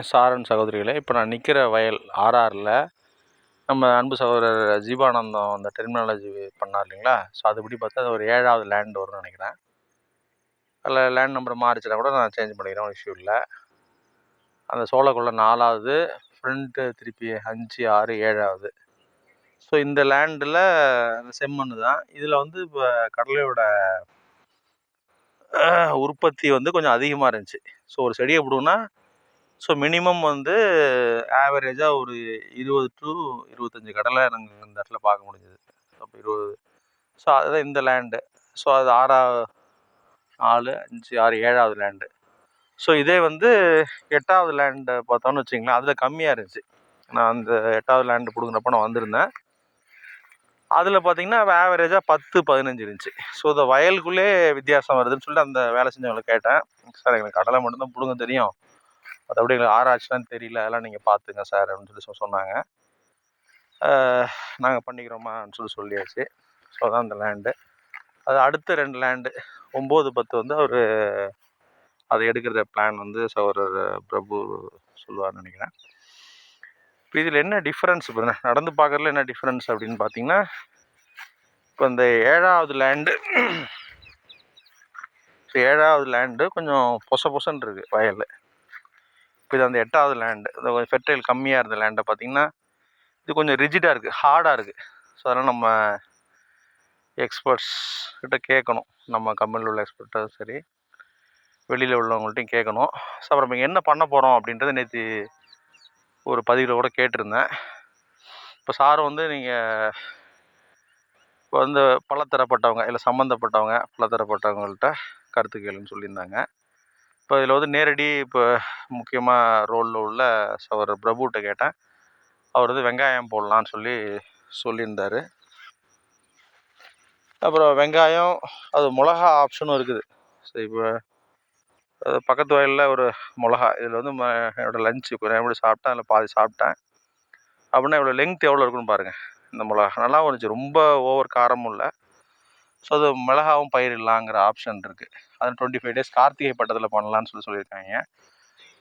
சாரன் சகோதரிகளே, இப்போ நான் நிற்கிற வயல் ஆர்ஆரில் நம்ம அன்பு சகோதரர் ஜீவானந்தம் அந்த டெர்மினாலஜி பண்ணார் இல்லைங்களா? ஸோ அதுபடி பார்த்தா அது ஒரு 7வது லேண்ட் வரும்னு நினைக்கிறேன். அதில் லேண்ட் நம்பர் மாறிச்சுன்னா கூட நான் சேஞ்ச் பண்ணிக்கிறேன், ஒரு இஷ்யூ இல்லை. அந்த சோளக்குள்ள 4வது, ஃப்ரண்ட்டு திருப்பி 5, 6, 7வது. ஸோ இந்த லேண்டில் அந்த செம்மண் தான். இதில் வந்து இப்போ கடலையோட உற்பத்தி வந்து கொஞ்சம் அதிகமாக இருந்துச்சு. ஸோ ஒரு செடியை போடுவோன்னா ஸோ மினிமம் வந்து ஆவரேஜாக ஒரு 20 to 25 கடலை நாங்கள் இந்த இடத்துல பார்க்க முடிஞ்சது. அப்போ 20. ஸோ அதுதான் இந்த லேண்டு. ஸோ அது 4, 5, 6, 7வது லேண்டு. ஸோ இதே வந்து 8வது லேண்டை பார்த்தோன்னு வச்சிங்களேன், அதில் கம்மியாக இருந்துச்சு. நான் அந்த 8வது லேண்டு பிடுங்குறப்ப நான் வந்திருந்தேன். அதில் பார்த்தீங்கன்னா ஆவரேஜாக 10, 15 இருந்துச்சு. ஸோ இந்த வயலுக்குள்ளே வித்தியாசம் வருதுன்னு சொல்லிட்டு அந்த வேலை செஞ்சவங்களை கேட்டேன். சார் எனக்கு கடலை மட்டும்தான் பிடுங்க தெரியும், மற்றபடி எங்களுக்கு ஆராய்ச்சிலாம் தெரியல, அதெல்லாம் நீங்கள் பார்த்துங்க சார் அப்படின்னு சொல்லி சொன்னாங்க. நாங்கள் பண்ணிக்கிறோமான்னு சொல்லியாச்சு. ஸோ அதான் அந்த லேண்டு. அது அடுத்த 2 லேண்டு 9, 10 வந்து அவர் அதை எடுக்கிற பிளான் வந்து சகோதரர் பிரபு சொல்லுவார்னு நினைக்கிறேன். இப்போ இதில் என்ன டிஃப்ரென்ஸ், இப்போ நடந்து பார்க்குறதுல என்ன டிஃப்ரென்ஸ் அப்படின்னு பார்த்தீங்கன்னா, இப்போ இந்த 7வது லேண்டு கொஞ்சம் பொசன்னு இருக்குது வயல். இப்போ இது அந்த 8வது லேண்டு, இந்த கொஞ்சம் ஃபெர்டைல் கம்மியாக இருந்த லேண்டை பார்த்தீங்கன்னா இது கொஞ்சம் ரிஜிடாக இருக்குது, ஹார்டாக இருக்குது. ஸோ அதனால் நம்ம எக்ஸ்பர்ட்ஸ் கிட்ட கேட்கணும், நம்ம கம்பெனியில் உள்ள எக்ஸ்பர்ட்டும் சரி வெளியில் உள்ளவங்கள்ட்டையும் கேட்கணும். ஸோ அப்புறம் நம்ம என்ன பண்ண போகிறோம் அப்படின்றத நேற்று ஒரு பதிவில் கூட கேட்டிருந்தேன். இப்போ சாரும் வந்து நீங்கள் இப்போ வந்து பலதரப்பட்டவங்க இல்லை சம்மந்தப்பட்டவங்க பலதரப்பட்டவங்கள்ட்ட கருத்து கேளுன்னு சொல்லியிருந்தாங்க. இப்போ இதில் வந்து நேரடி இப்போ முக்கியமாக ரோலில் உள்ள சகோதரர் பிரபுகிட்ட கேட்டேன். அவர் வந்து வெங்காயம் போடலான்னு சொல்லியிருந்தார். அப்புறம் வெங்காயம், அது மிளகா ஆப்ஷனும் இருக்குது. ஸோ இப்போ பக்கத்து வயலில் ஒரு மிளகா, இதில் வந்து என்னோடய லஞ்சு கொஞ்சம் எப்படி சாப்பிட்டேன், அதில் பாதி சாப்பிட்டேன். அப்படின்னா இவ்வளோ லெங்த் எவ்வளோ இருக்குன்னு பாருங்கள். இந்த மிளகா நல்லாவும் இருந்துச்சு, ரொம்ப ஓவர் காரமும் இல்லை. ஸோ அது மிளகாவும் பயிரிடலாங்கிற ஆப்ஷன் இருக்குது. அது 25 days கார்த்திகை பட்டத்தில் பண்ணலான்னு சொல்லியிருக்காங்க.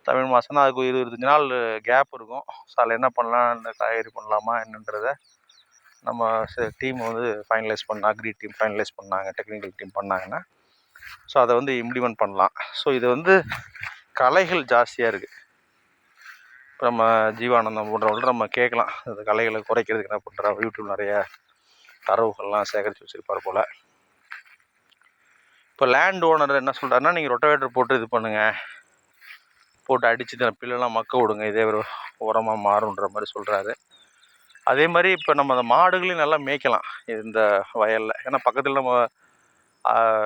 தமிழ் மாதம்னா அதுக்கு 25 நாள் கேப் இருக்கும். ஸோ அதில் என்ன பண்ணலாம், இந்த காய்கறி பண்ணலாமா என்னன்றதை நம்ம டீம் வந்து அக்ரி டீம் ஃபைனலைஸ் பண்ணாங்க, டெக்னிக்கல் டீம் பண்ணாங்கன்னா ஸோ அதை வந்து இம்ப்ளிமெண்ட் பண்ணலாம். ஸோ இது வந்து களைகள் ஜாஸ்தியாக இருக்குது. இப்போ நம்ம ஜீவானந்தம் போன்றவங்கள்ட்ட நம்ம கேட்கலாம், அந்த களைகளை குறைக்கிறதுக்கு என்ன பண்ணுறா. யூடியூப் நிறைய தரவுகள்லாம் சேகரித்து வச்சுருப்பார் போல். இப்போ லேண்ட் ஓனர் என்ன சொல்கிறாருன்னா, நீங்கள் ரொட்டவேட்டர் போட்டு இது பண்ணுங்கள், போட்டு அடித்து பில்லெல்லாம் மக்க விடுங்க, இதே ஒரு உரமாக மாறுன்ற மாதிரி சொல்கிறாரு. அதே மாதிரி இப்போ நம்ம அந்த மாடுகளையும் நல்லா மேய்க்கலாம் இந்த வயலில். ஏன்னா பக்கத்தில் நம்ம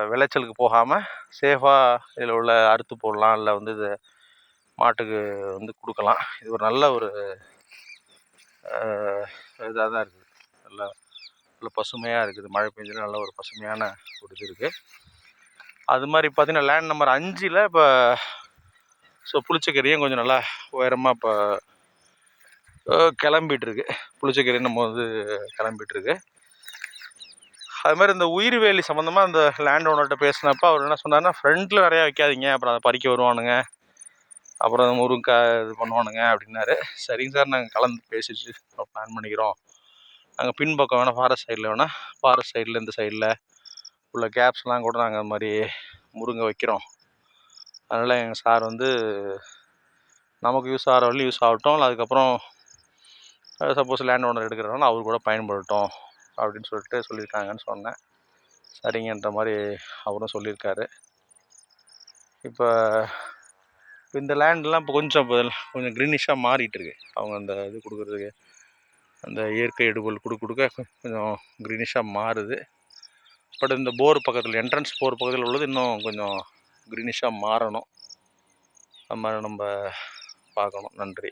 விளைச்சலுக்கு போகாமல் சேஃபாக இதில் உள்ள அறுத்து போடலாம், இல்லை வந்து இது மாட்டுக்கு வந்து கொடுக்கலாம். இது ஒரு நல்ல ஒரு இதாக தான் இருக்குது. நல்ல பசுமையாக இருக்குது. மழை பெஞ்சதில் நல்ல ஒரு பசுமையான ஒரு இது இருக்குது. அது மாதிரி பார்த்திங்கன்னா லேண்ட் நம்பர் 5ல் இப்போ ஸோ புளிச்சக்கீரையும் கொஞ்சம் நல்லா உயரமாக இப்போ கிளம்பிகிட்ருக்கு. புளிச்சக்கீரை நம்ம வந்து கிளம்பிகிட்ருக்கு. அது மாதிரி இந்த உயிர்வேலி சம்மந்தமாக அந்த லேண்ட் ஓனர்கிட்ட பேசினப்போ அவர் என்ன சொன்னார்னா, ஃப்ரண்ட்டில் நிறையா வைக்காதீங்க, அப்புறம் அதை பறிக்க வருவானுங்க, அப்புறம் முருங்கைக்காய் இது பண்ணுவானுங்க அப்படின்னாரு. சரிங்க சார், நாங்கள் கலந்து பேசிட்டு பிளான் பண்ணிக்கிறோம். நாங்கள் பின்பக்கம் வேணால் ஃபாரஸ்ட் சைடில் இந்த சைடில் உள்ள கேப்ஸ்லாம் கூட நாங்கள் அது மாதிரி முருங்கை வைக்கிறோம். அதனால் எங்கள் சார் வந்து நமக்கு யூஸ் ஆகிற வரையும் யூஸ் ஆகட்டும், அதுக்கப்புறம் சப்போஸ் லேண்ட் ஓனர் எடுக்கிறனால அவர் கூட பயன்படட்டும் அப்படின்னு சொல்லியிருக்காங்கன்னு சொன்னேன். சரிங்கன்ற மாதிரி அவரும் சொல்லியிருக்காரு. இப்போ இந்த லேண்ட்லாம் இப்போ கொஞ்சம் க்ரீனிஷாக மாறிட்டுருக்கு. அவங்க அந்த இது கொடுக்குறதுக்கு, அந்த இயற்கை எடுபொருள் கொடுக்க கொஞ்சம் க்ரீனிஷாக மாறுது. பட் இந்த போர் பக்கத்தில், என்ட்ரன்ஸ் போர் பக்கத்தில் உள்ளது இன்னும் கொஞ்சம் க்ரீனிஷாக மாறணும். அது மாதிரி நம்ம பார்க்கணும். நன்றி.